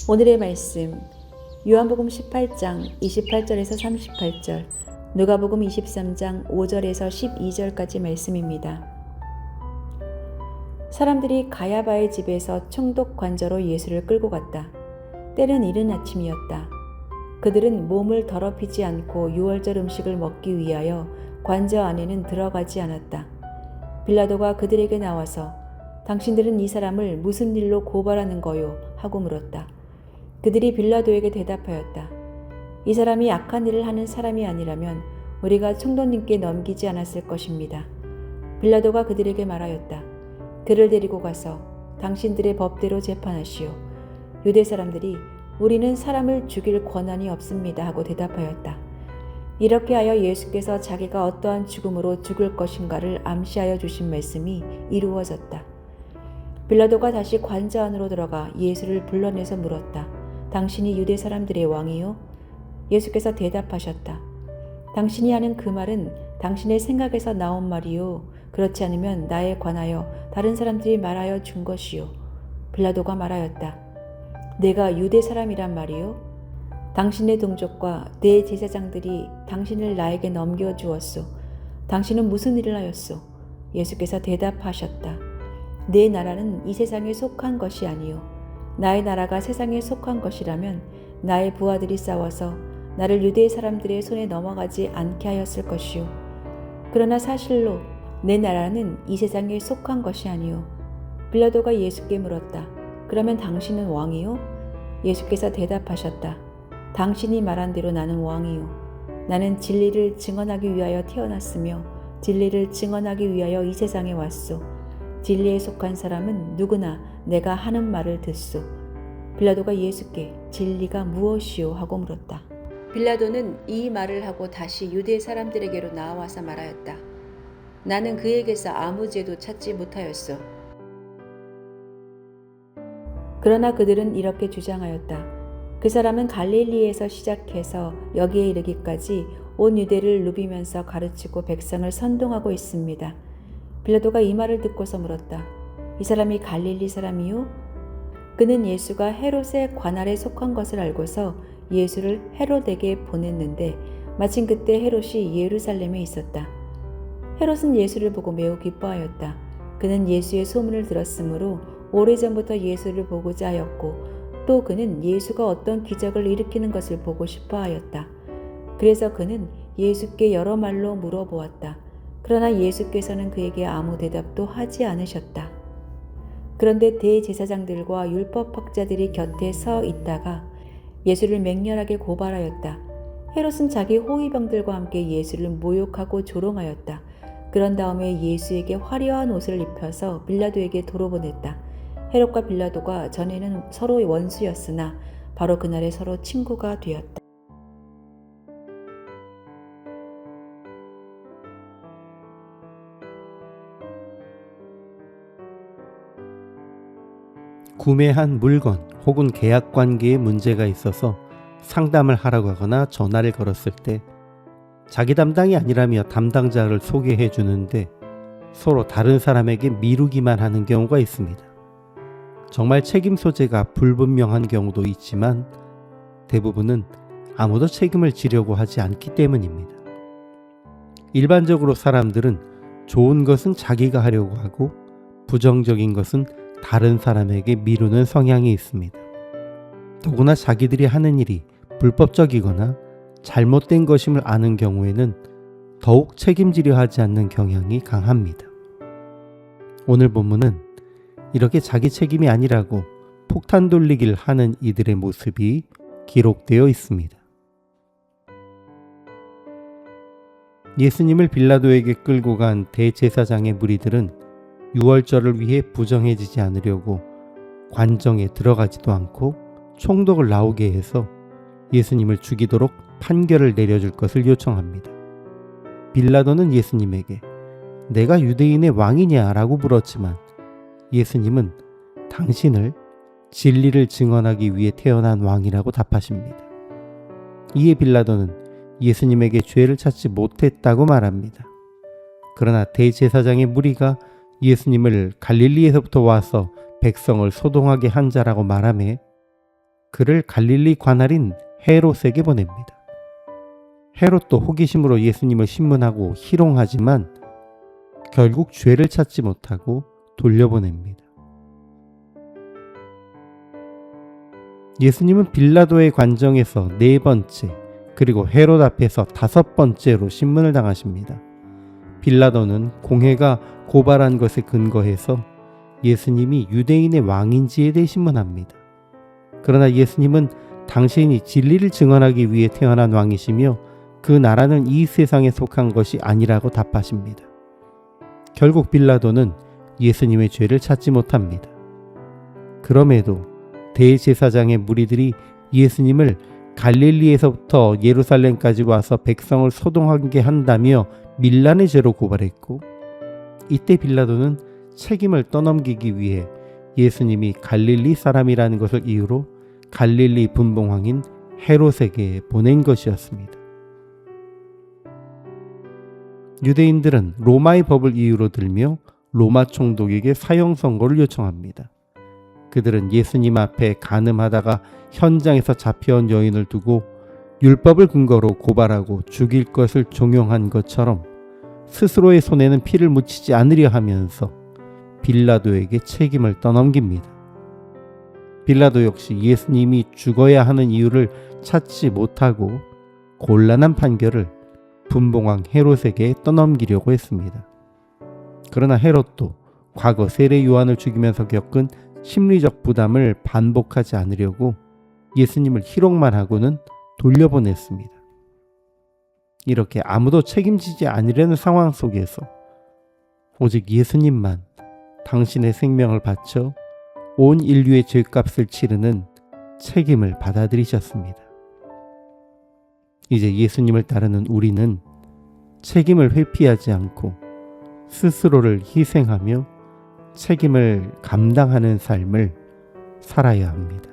오늘의 말씀 요한복음 18장 28절에서 38절, 누가복음 23장 5절에서 12절까지 말씀입니다. 사람들이 가야바의 집에서 총독 관저로 예수를 끌고 갔다. 때는 이른 아침이었다. 그들은 몸을 더럽히지 않고 유월절 음식을 먹기 위하여 관저 안에는 들어가지 않았다. 빌라도가 그들에게 나와서 당신들은 이 사람을 무슨 일로 고발하는 거요? 하고 물었다. 그들이 빌라도에게 대답하였다. 이 사람이 악한 일을 하는 사람이 아니라면 우리가 총독님께 넘기지 않았을 것입니다. 빌라도가 그들에게 말하였다. 그를 데리고 가서 당신들의 법대로 재판하시오. 유대 사람들이 우리는 사람을 죽일 권한이 없습니다 하고 대답하였다. 이렇게 하여 예수께서 자기가 어떠한 죽음으로 죽을 것인가를 암시하여 주신 말씀이 이루어졌다. 빌라도가 다시 관저 안으로 들어가 예수를 불러내서 물었다. 당신이 유대 사람들의 왕이요? 예수께서 대답하셨다. 당신이 하는 그 말은 당신의 생각에서 나온 말이요. 그렇지 않으면 나에 관하여 다른 사람들이 말하여 준 것이요. 빌라도가 말하였다. 내가 유대 사람이란 말이요? 당신의 동족과 대제사장들이 당신을 나에게 넘겨주었소. 당신은 무슨 일을 하였소? 예수께서 대답하셨다. 내 나라는 이 세상에 속한 것이 아니요. 나의 나라가 세상에 속한 것이라면 나의 부하들이 싸워서 나를 유대 사람들의 손에 넘어가지 않게 하였을 것이요. 그러나 사실로 내 나라는 이 세상에 속한 것이 아니요. 빌라도가 예수께 물었다. 그러면 당신은 왕이요? 예수께서 대답하셨다. 당신이 말한 대로 나는 왕이요. 나는 진리를 증언하기 위하여 태어났으며 진리를 증언하기 위하여 이 세상에 왔소. 진리에 속한 사람은 누구나 내가 하는 말을 듣소. 빌라도가 예수께 진리가 무엇이요? 하고 물었다. 빌라도는 이 말을 하고 다시 유대 사람들에게로 나와서 말하였다. 나는 그에게서 아무 죄도 찾지 못하였소. 그러나 그들은 이렇게 주장하였다. 그 사람은 갈릴리에서 시작해서 여기에 이르기까지 온 유대를 누비면서 가르치고 백성을 선동하고 있습니다. 빌라도가 이 말을 듣고서 물었다. 이 사람이 갈릴리 사람이요? 그는 예수가 헤롯의 관할에 속한 것을 알고서 예수를 헤롯에게 보냈는데 마침 그때 헤롯이 예루살렘에 있었다. 헤롯은 예수를 보고 매우 기뻐하였다. 그는 예수의 소문을 들었으므로 오래전부터 예수를 보고자 하였고 또 그는 예수가 어떤 기적을 일으키는 것을 보고 싶어 하였다. 그래서 그는 예수께 여러 말로 물어보았다. 그러나 예수께서는 그에게 아무 대답도 하지 않으셨다. 그런데 대제사장들과 율법학자들이 곁에 서 있다가 예수를 맹렬하게 고발하였다. 헤롯은 자기 호위병들과 함께 예수를 모욕하고 조롱하였다. 그런 다음에 예수에게 화려한 옷을 입혀서 빌라도에게 도로보냈다. 헤롯과 빌라도가 전에는 서로 원수였으나 바로 그날에 서로 친구가 되었다. 구매한 물건 혹은 계약 관계에 문제가 있어서 상담을 하라고 하거나 전화를 걸었을 때 자기 담당이 아니라며 담당자를 소개해 주는데 서로 다른 사람에게 미루기만 하는 경우가 있습니다. 정말 책임 소재가 불분명한 경우도 있지만 대부분은 아무도 책임을 지려고 하지 않기 때문입니다. 일반적으로 사람들은 좋은 것은 자기가 하려고 하고 부정적인 것은 다른 사람에게 미루는 성향이 있습니다. 더구나 자기들이 하는 일이 불법적이거나 잘못된 것임을 아는 경우에는 더욱 책임지려 하지 않는 경향이 강합니다. 오늘 본문은 이렇게 자기 책임이 아니라고 폭탄 돌리기를 하는 이들의 모습이 기록되어 있습니다. 예수님을 빌라도에게 끌고 간 대제사장의 무리들은 유월절을 위해 부정해지지 않으려고 관정에 들어가지도 않고 총독을 나오게 해서 예수님을 죽이도록 판결을 내려줄 것을 요청합니다. 빌라도는 예수님에게 내가 유대인의 왕이냐라고 물었지만 예수님은 당신을 진리를 증언하기 위해 태어난 왕이라고 답하십니다. 이에 빌라도는 예수님에게 죄를 찾지 못했다고 말합니다. 그러나 대제사장의 무리가 예수님을 갈릴리에서부터 와서 백성을 소동하게 한 자라고 말하며 그를 갈릴리 관할인 헤롯에게 보냅니다. 헤롯도 호기심으로 예수님을 신문하고 희롱하지만 결국 죄를 찾지 못하고 돌려보냅니다. 예수님은 빌라도의 관정에서 4번째, 그리고 헤롯 앞에서 5번째로 신문을 당하십니다. 빌라도는 공회가 고발한 것에 근거해서 예수님이 유대인의 왕인지에 대해 신문합니다. 그러나 예수님은 당신이 진리를 증언하기 위해 태어난 왕이시며 그 나라는 이 세상에 속한 것이 아니라고 답하십니다. 결국 빌라도는 예수님의 죄를 찾지 못합니다. 그럼에도 대제사장의 무리들이 예수님을 갈릴리에서부터 예루살렘까지 와서 백성을 소동하게 한다며 밀란의 죄로 고발했고, 이때 빌라도는 책임을 떠넘기기 위해 예수님이 갈릴리 사람이라는 것을 이유로 갈릴리 분봉왕인 헤롯에게 보낸 것이었습니다. 유대인들은 로마의 법을 이유로 들며 로마 총독에게 사형 선고를 요청합니다. 그들은 예수님 앞에 간음하다가 현장에서 잡혀온 여인을 두고 율법을 근거로 고발하고 죽일 것을 종용한 것처럼 스스로의 손에는 피를 묻히지 않으려 하면서 빌라도에게 책임을 떠넘깁니다. 빌라도 역시 예수님이 죽어야 하는 이유를 찾지 못하고 곤란한 판결을 분봉왕 헤롯에게 떠넘기려고 했습니다. 그러나 헤롯도 과거 세례 요한을 죽이면서 겪은 심리적 부담을 반복하지 않으려고 예수님을 희롱만 하고는 돌려보냈습니다. 이렇게 아무도 책임지지 않으려는 상황 속에서 오직 예수님만 당신의 생명을 바쳐 온 인류의 죄값을 치르는 책임을 받아들이셨습니다. 이제 예수님을 따르는 우리는 책임을 회피하지 않고 스스로를 희생하며 책임을 감당하는 삶을 살아야 합니다.